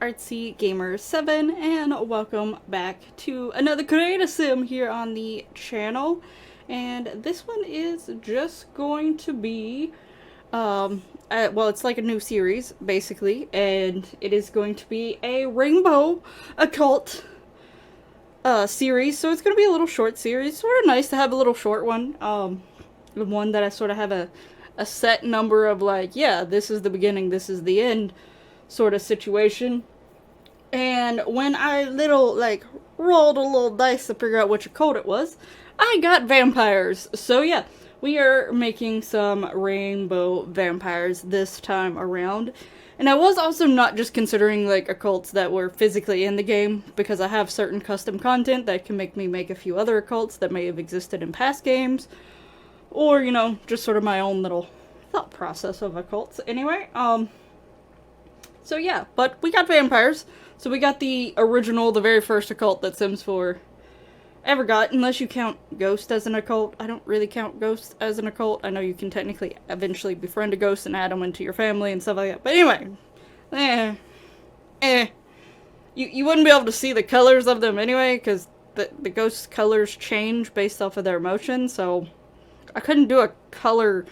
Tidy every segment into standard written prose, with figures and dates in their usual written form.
Artsy Gamer 7 and welcome back to another creative sim here on the channel. And this one is just going to be well, it's like a new series basically, and it is going to be a rainbow occult series. So it's going to be a little short series. Sort of nice to have a little short one. One that I sort of have a set number of, like, yeah, this is the beginning, this is the end sort of situation. And when I rolled a little dice to figure out which occult it was, I got vampires. So yeah, we are making some rainbow vampires this time around. And I was also not just considering like occults that were physically in the game, because I have certain custom content that can make me make a few other occults that may have existed in past games. Or, you know, just sort of my own little thought process of occults. Anyway, so yeah, but we got vampires. So we got the original, the very first occult that Sims 4 ever got, unless you count Ghost as an occult. I don't really count Ghost as an occult. I know you can technically eventually befriend a ghost and add them into your family and stuff like that. But anyway, You wouldn't be able to see the colors of them anyway, because the ghost colors change based off of their emotion, so I couldn't do a color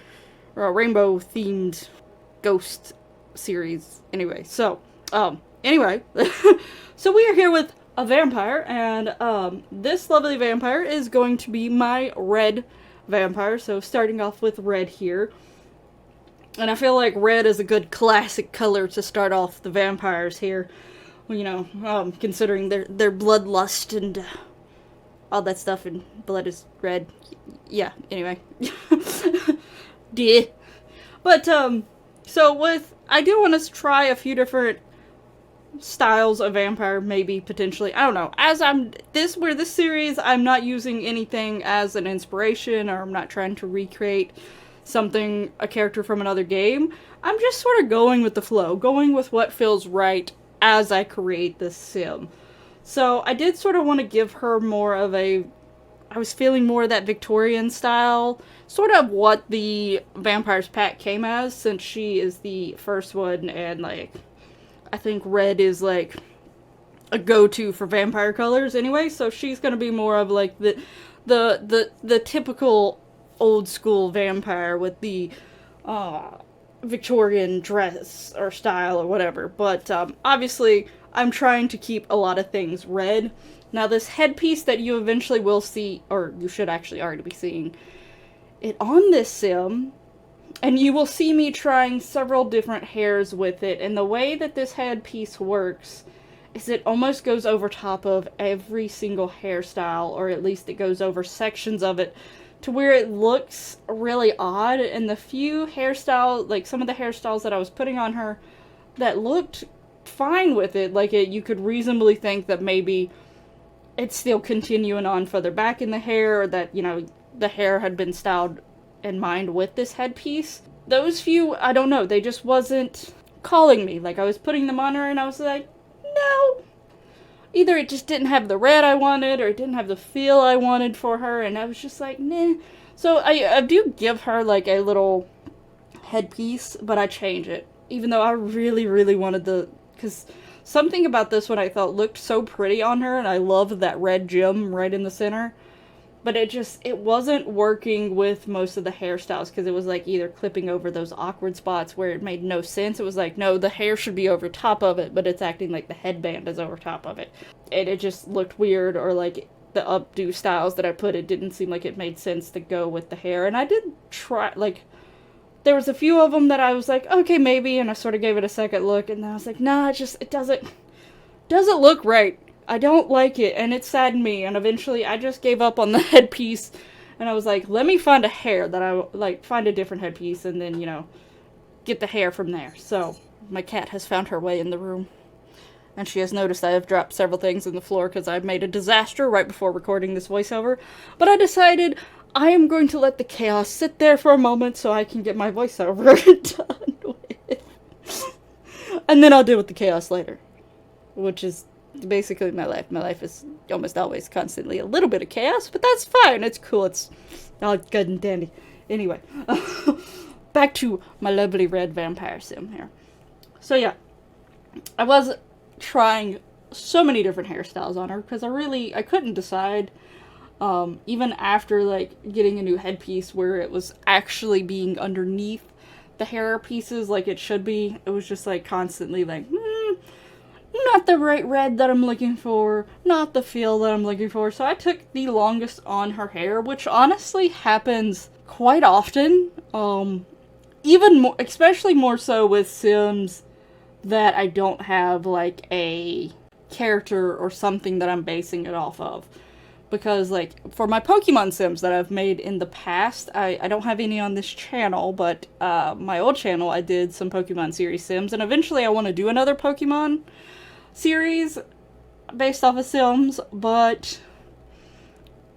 or a rainbow themed ghost series anyway. So, anyway, so we are here with a vampire, and this lovely vampire is going to be my red vampire. So starting off with red here. And I feel like red is a good classic color to start off the vampires here. You know, considering their bloodlust and all that stuff, and blood is red. Yeah, anyway. Duh. But, so I do want to try a few different styles of vampire, maybe, potentially. I don't know. As this series, I'm not using anything as an inspiration, or I'm not trying to recreate a character from another game. I'm just sort of going with the flow, going with what feels right as I create this sim. So I did sort of want to give her more of I was feeling more of that Victorian style, sort of what the Vampires pack came as, since she is the first one, and like, I think red is like a go-to for vampire colors anyway, so she's gonna be more of like the typical old school vampire with the Victorian dress or style or whatever. But obviously I'm trying to keep a lot of things red. Now this headpiece that you eventually will see, or you should actually already be seeing it on this sim, and you will see me trying several different hairs with it. And the way that this headpiece works is it almost goes over top of every single hairstyle, or at least it goes over sections of it, to where it looks really odd. And the few hairstyles, like some of the hairstyles that I was putting on her that looked fine with it, like you could reasonably think that maybe it's still continuing on further back in the hair, or that, you know, the hair had been styled in mind with this headpiece. Those few, I don't know, they just wasn't calling me. Like, I was putting them on her and I was like, no. Either it just didn't have the red I wanted, or it didn't have the feel I wanted for her, and I was just like, nah. So I do give her like a little headpiece, but I change it. Even though I really, really wanted because something about this one I thought looked so pretty on her, and I loved that red gem right in the center. But it wasn't working with most of the hairstyles, because it was like either clipping over those awkward spots where it made no sense. It was like, no, the hair should be over top of it, but it's acting like the headband is over top of it. And it just looked weird, or like the updo styles that I put, it didn't seem like it made sense to go with the hair. And I did try, like, there was a few of them that I was like, okay, maybe, and I sort of gave it a second look, and then I was like, nah, it doesn't look right. I don't like it, and it saddened me, and eventually I just gave up on the headpiece, and I was like, let me find a hair that find a different headpiece, and then, you know, get the hair from there. So, my cat has found her way in the room, and she has noticed I have dropped several things on the floor because I've made a disaster right before recording this voiceover, but I decided I am going to let the chaos sit there for a moment so I can get my voiceover done with. And then I'll deal with the chaos later, which is basically my life. My life is almost always constantly a little bit of chaos, but that's fine. It's cool. It's all good and dandy. Anyway, back to my lovely red vampire sim here. So yeah, I was trying so many different hairstyles on her because I couldn't decide. Even after, like, getting a new headpiece where it was actually being underneath the hair pieces like it should be, it was just, like, constantly, like, not the right red that I'm looking for, not the feel that I'm looking for. So I took the longest on her hair, which honestly happens quite often. Even more, especially more so with Sims that I don't have, like, a character or something that I'm basing it off of. Because, like, for my Pokemon Sims that I've made in the past, I don't have any on this channel, but my old channel I did some Pokemon series Sims, and eventually I want to do another Pokemon series based off of Sims, but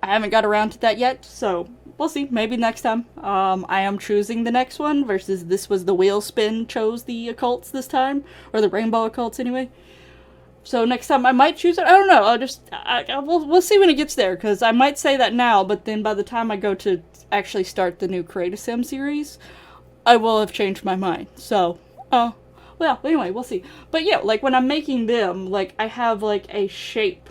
I haven't got around to that yet, so we'll see. Maybe next time. I am choosing the next one versus this was the wheel spin chose the occults this time, or the rainbow occults anyway. So next time I might choose it. I don't know. We'll see when it gets there, because I might say that now, but then by the time I go to actually start the new Create a Sim series, I will have changed my mind. So, well, anyway, we'll see. But yeah, like when I'm making them, like I have like a shape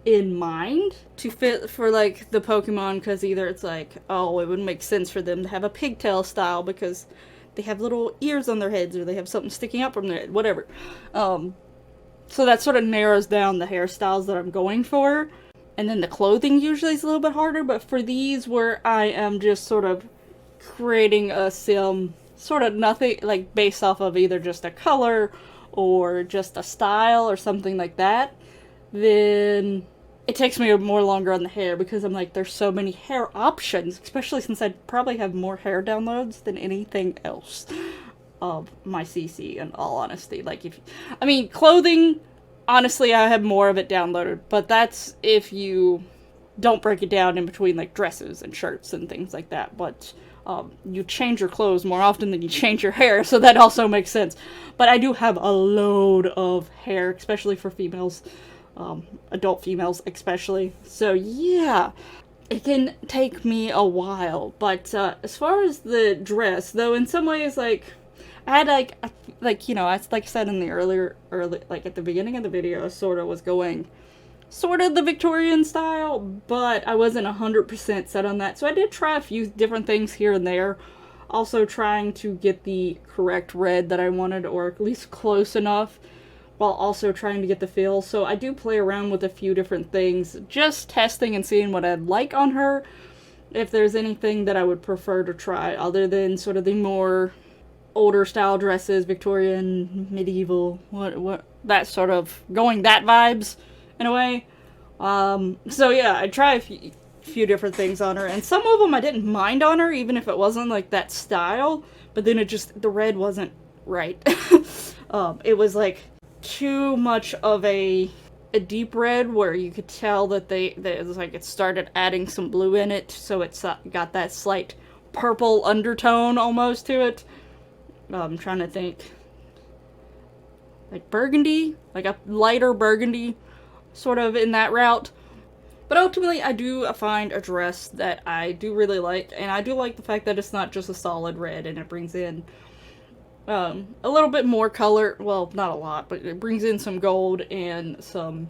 in mind to fit for like the Pokemon, because either it's like, oh, it would make sense for them to have a pigtail style because they have little ears on their heads, or they have something sticking up from their head, whatever. So that sort of narrows down the hairstyles that I'm going for. And then the clothing usually is a little bit harder, but for these where I am just sort of creating a sim, sort of nothing, like based off of either just a color or just a style or something like that, then it takes me more longer on the hair, because I'm like, there's so many hair options, especially since I probably have more hair downloads than anything else of my CC, in all honesty. Like, clothing, honestly, I have more of it downloaded, but that's if you don't break it down in between, like, dresses and shirts and things like that, but you change your clothes more often than you change your hair, so that also makes sense. But I do have a load of hair, especially for females, adult females especially, so yeah. It can take me a while, but as far as the dress, though, in some ways, like, I had, like, you know, like I said in the early, like, at the beginning of the video, I sort of was going sort of the Victorian style, but I wasn't 100% set on that, so I did try a few different things here and there, also trying to get the correct red that I wanted, or at least close enough, while also trying to get the feel. So I do play around with a few different things, just testing and seeing what I'd like on her, if there's anything that I would prefer to try, other than sort of the more older style dresses, Victorian, medieval, what that sort of going that vibes in a way. So yeah, I try a few different things on her, and some of them I didn't mind on her, even if it wasn't like that style, but then the red wasn't right. It was like too much of a deep red, where you could tell that it was like it started adding some blue in it, so it's got that slight purple undertone almost to it. I'm trying to think, like burgundy, like a lighter burgundy, sort of in that route. But ultimately, I do find a dress that I do really like, and I do like the fact that it's not just a solid red, and it brings in a little bit more color. Well, not a lot, but it brings in some gold and some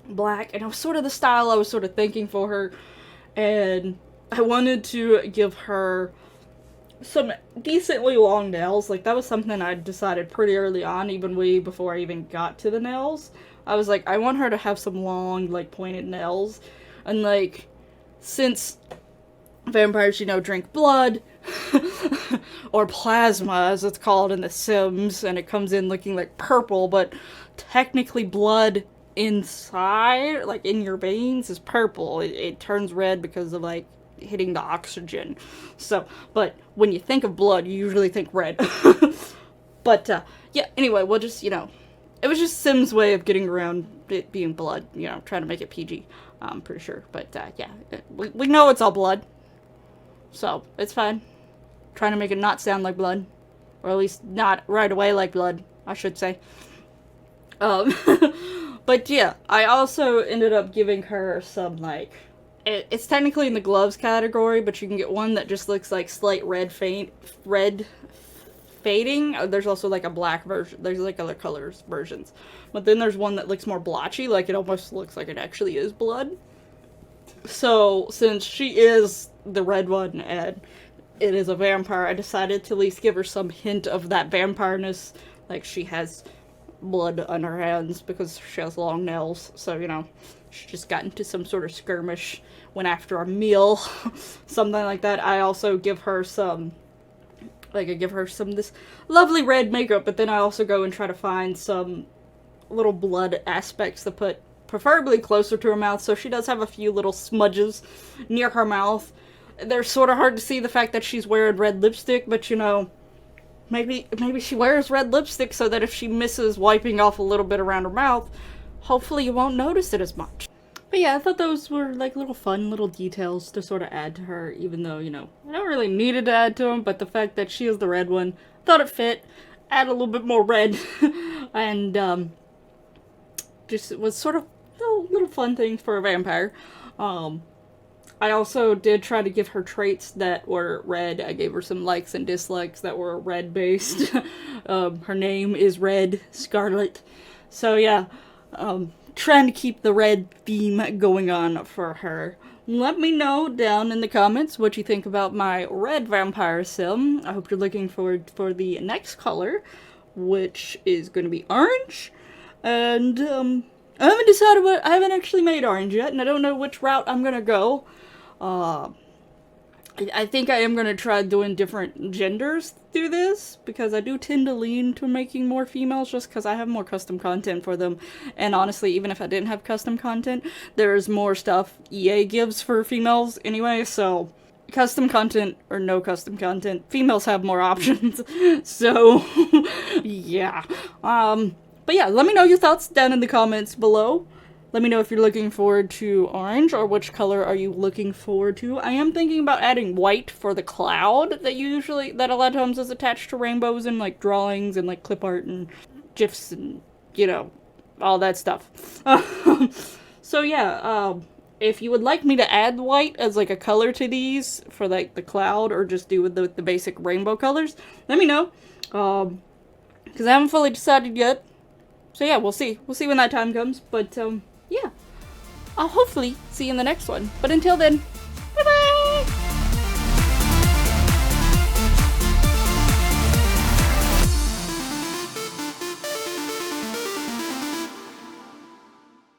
black, and it was sort of the style I was sort of thinking for her, and I wanted to give her some decently long nails. Like, that was something I decided pretty early on, even way before I even got to the nails. I was like, I want her to have some long, like, pointed nails, and, like, since vampires, you know, drink blood, or plasma, as it's called in The Sims, and it comes in looking like purple, but technically blood inside, like, in your veins, is purple. It turns red because of, like, hitting the oxygen. So, but when you think of blood, you usually think red. But, yeah, anyway, we'll just, you know, it was just Sims' way of getting around it being blood, you know, trying to make it PG, I'm pretty sure. But, yeah, we know it's all blood, so it's fine. Trying to make it not sound like blood, or at least not right away like blood, I should say. But, yeah, I also ended up giving her some, like, it's technically in the gloves category, but you can get one that just looks like slight red fading. There's also like a black version. There's like other colors versions. But then there's one that looks more blotchy, like it almost looks like it actually is blood. So, since she is the red one and it is a vampire, I decided to at least give her some hint of that vampireness. Like, she has blood on her hands because she has long nails. So, you know, she just got into some sort of skirmish, went after a meal, something like that. I also give her some, like, I give her some of this lovely red makeup, but then I also go and try to find some little blood aspects to put preferably closer to her mouth, so she does have a few little smudges near her mouth. They're sort of hard to see the fact that she's wearing red lipstick, but you know, maybe she wears red lipstick so that if she misses wiping off a little bit around her mouth, hopefully you won't notice it as much. But yeah, I thought those were like little fun little details to sort of add to her, even though, you know, I don't really need it to add to them, but the fact that she is the red one, thought it fit, add a little bit more red, and just it was sort of little fun things for a vampire. I also did try to give her traits that were red. I gave her some likes and dislikes that were red based. Her name is Red Scarlet. So yeah, trying to keep the red theme going on for her. Let me know down in the comments what you think about my red vampire sim. I hope you're looking forward for the next color, which is going to be orange. And I haven't decided what, I haven't actually made orange yet, and I don't know which route I'm gonna go. I think I am gonna try doing different genders through this, because I do tend to lean to making more females just because I have more custom content for them. And honestly, even if I didn't have custom content, there's more stuff EA gives for females anyway, so custom content or no custom content, females have more options. So, yeah. But yeah, let me know your thoughts down in the comments below. Let me know if you're looking forward to orange, or which color are you looking forward to. I am thinking about adding white for the cloud that a lot of times is attached to rainbows and like drawings and like clip art and GIFs and, you know, all that stuff. So yeah, if you would like me to add white as like a color to these for like the cloud, or just do with the basic rainbow colors, let me know. Because I haven't fully decided yet. So yeah, we'll see. We'll see when that time comes. But yeah, I'll hopefully see you in the next one. But until then,